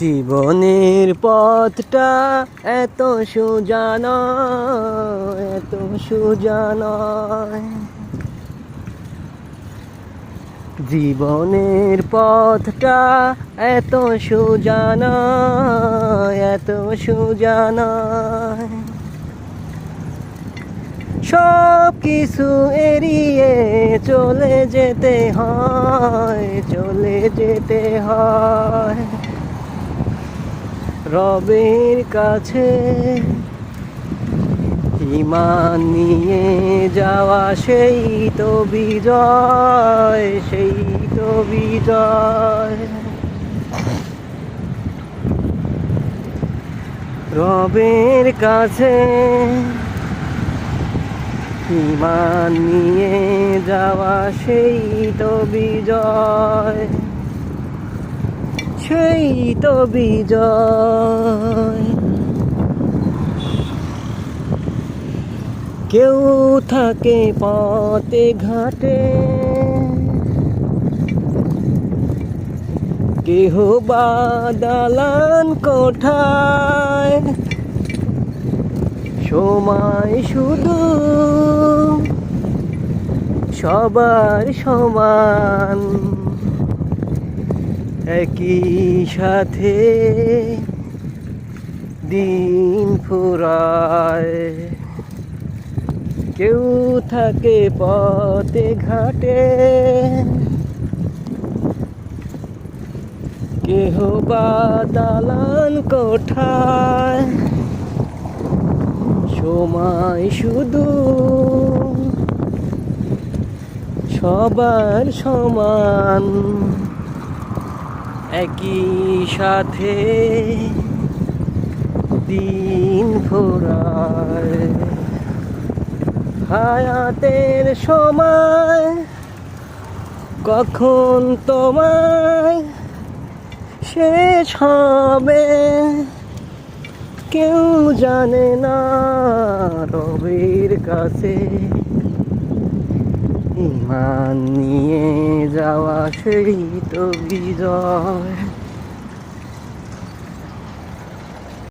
জীবনের পথটা এত সোজা নয়, এত সোজা নয়। জীবনের পথটা এত সোজা নয়, এত সোজা নয়। সব কিছু এড়িয়ে চলে যেতে হয়, চলে যেতে হয় রবের কাছে। ঈমান নিয়ে যাওয়া সেই তো বিজয়, সেই তো বিজয়। রবের কাছে ঈমান নিয়ে যাওয়া সেই তো বিজয়, সেই তো বিজয়। কেউ থাকে পথে ঘাটে, কেহ বা দালান কোঠায়। সময় শুধু সবার সমান, একই সাথে দিন ফুরায়। কেউ থাকে পথে ঘাটে, কেহ বা দালান কোঠায়। সময় শুধু সবার সমান, একই সাথে দিন ফুরায়। হায়াতের সময় কখন তোমায় শেষ হবে কেউ জানে না। রবের কাছে ঈমান নিয়ে যাওয়া সেই তো বিজয়।